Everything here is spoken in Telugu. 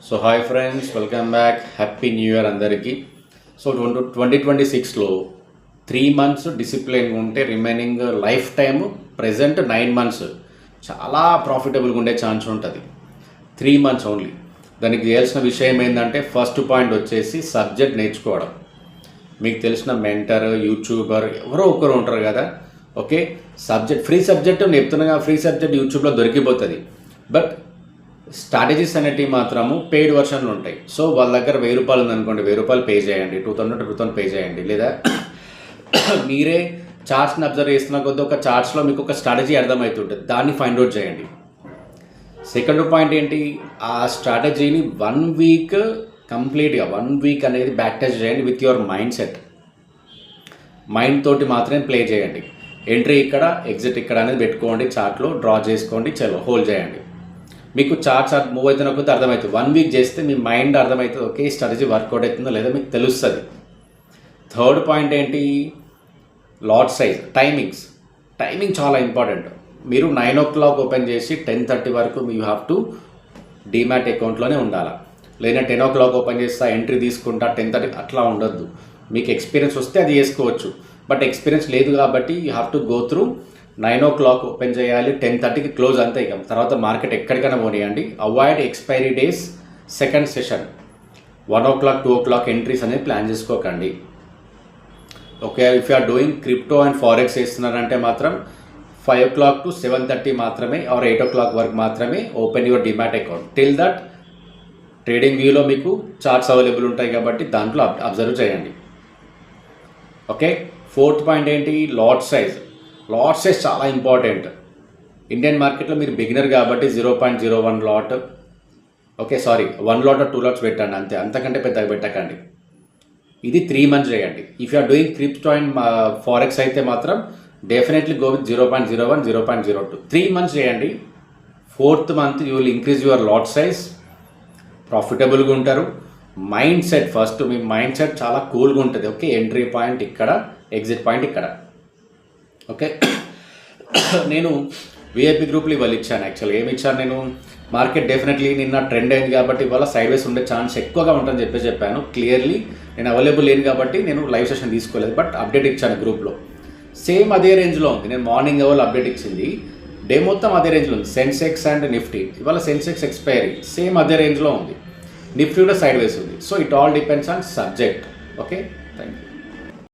So hi friends, welcome back. Happy new year అందరికీ. సో 2026లో 3 months డిసిప్లిన్గా ఉంటే remaining life time present 9 months చాలా ప్రాఫిటబుల్గా ఉండే ఛాన్స్ ఉంటుంది. 3 months ఓన్లీ. దానికి చేయాల్సిన విషయం ఏంటంటే ఫస్ట్ పాయింట్ వచ్చేసి సబ్జెక్ట్ నేర్చుకోవడం. మీకు తెలిసిన మెంటర్, యూట్యూబర్ ఎవరో ఒకరు ఉంటారు కదా, ఓకే. ఫ్రీ సబ్జెక్ట్ చెప్తున్నా, ఫ్రీ సబ్జెక్ట్ యూట్యూబ్లో దొరికిపోతుంది. బట్ స్ట్రాటజీస్ అనేటివి మాత్రము పెయిడ్ వర్షన్లు ఉంటాయి. సో వాళ్ళ దగ్గర 1000 రూపాయలు ఉందనుకోండి, 1000 రూపాయలు పే చేయండి, 2000 పే చేయండి. లేదా మీరే చార్ట్స్ని అబ్జర్వ్ చేస్తున్న కొద్దీ ఒక చార్ట్స్లో మీకు ఒక స్ట్రాటజీ అర్థమవుతుంటుంది, దాన్ని ఫైండ్ అవుట్ చేయండి. సెకండ్ పాయింట్ ఏంటి, ఆ స్ట్రాటజీని 1 week కంప్లీట్గా 1 week అనేది బ్యాక్ టచ్ చేయండి with your mind set. Mind తోటి మాత్రమే ప్లే చేయండి. ఎంట్రీ ఇక్కడ, ఎగ్జిట్ ఇక్కడ అనేది పెట్టుకోండి, చార్ట్లో డ్రా చేసుకోండి, చలో హోల్డ్ చేయండి. మీకు చార్ట్స్ మూవ్ అవుతున్న కొద్ది అర్థమవుతుంది. 1 week చేస్తే మీ మైండ్ అర్థమవుతుంది, ఓకే స్ట్రాటజీ వర్కౌట్ అవుతుందో లేదా మీకు తెలుస్తుంది. థర్డ్ పాయింట్ ఏంటి, లాట్ సైజ్, టైమింగ్ చాలా ఇంపార్టెంట్. మీరు 9 o'clock ఓపెన్ చేసి 10:30 వరకు యూ హ్యావ్ టు డీమ్యాట్ అకౌంట్లోనే ఉండాలి. లేదా 10 o'clock ఓపెన్ చేస్తా, ఎంట్రీ తీసుకుంటా 10:30 అట్లా ఉండొద్దు. మీకు ఎక్స్పీరియన్స్ వస్తే అది చేసుకోవచ్చు, బట్ ఎక్స్పీరియన్స్ లేదు కాబట్టి you have to go through. 9 o'clock open చేయాలి, 10:30కి క్లోజ్ అంతే. ఇక తర్వాత మార్కెట్ ఎక్కడికైనా పోనీయండి. Avoid expiry days, second session 1 o'clock 2 o'clock entries అనేది ప్లాన్ చేసుకోకండి. Okay, if you are doing crypto and forex వేస్తున్నారంటే మాత్రం 5 o'clock to 7:30 మాత్రమే ఆర్ 8 o'clock వరకు మాత్రమే open your demat account. Till that trading వ్యూలో మీకు చార్ట్స్ అవైలబుల్ ఉంటాయి కాబట్టి దాంట్లో అబ్జర్వ్ చేయండి. ఓకే, ఫోర్త్ పాయింట్ ఏంటి, లాట్ సైజ్ చాలా ఇంపార్టెంట్. ఇండియన్ మార్కెట్లో మీరు బిగినర్ కాబట్టి 0.01 lot, okay 1 lot or 2 lots పెట్టండి అంతే, అంతకంటే పెద్దగా పెట్టకండి. ఇది 3 months చేయండి. If you are doing crypto and forex అయితే మాత్రం డెఫినెట్లీ గో విత్ 0.01, 0.02. 3 months చేయండి. 4th month you will increase your lot size, ప్రాఫిటబుల్గా ఉంటారు. మైండ్ సెట్, ఫస్ట్ మీ మైండ్ సెట్ చాలా కూల్గా ఉంటుంది. ఓకే, ఎంట్రీ పాయింట్ ఇక్కడ, ఎగ్జిట్ పాయింట్ ఇక్కడ. ఓకే, నేను విఐపి గ్రూప్లో ఇవాళ ఇచ్చాను. యాక్చువల్గా ఏమి ఇచ్చాను నేను, మార్కెట్ డెఫినెట్లీ నిన్న ట్రెండ్ అయింది కాబట్టి ఇవాళ సైడ్ వేస్ ఉండే ఛాన్స్ ఎక్కువగా ఉంటుందని చెప్పాను. క్లియర్లీ నేను అవైలబుల్ లేను కాబట్టి నేను లైవ్ సెషన్ తీసుకోలేదు, బట్ అప్డేట్ ఇచ్చాను గ్రూప్లో. సేమ్ అదే రేంజ్లో ఉంది. నేను మార్నింగ్ అవర్ అప్డేట్ ఇచ్చింది, డే మొత్తం అదే రేంజ్లో ఉంది. సెన్సెక్స్ అండ్ నిఫ్టీ ఇవాళ సెన్సెక్స్ ఎక్స్పైరీ సేమ్ అదే రేంజ్లో ఉంది, నిఫ్టీ కూడా సైడ్ వేస్ ఉంది. So it all depends on subject. Okay, thank you.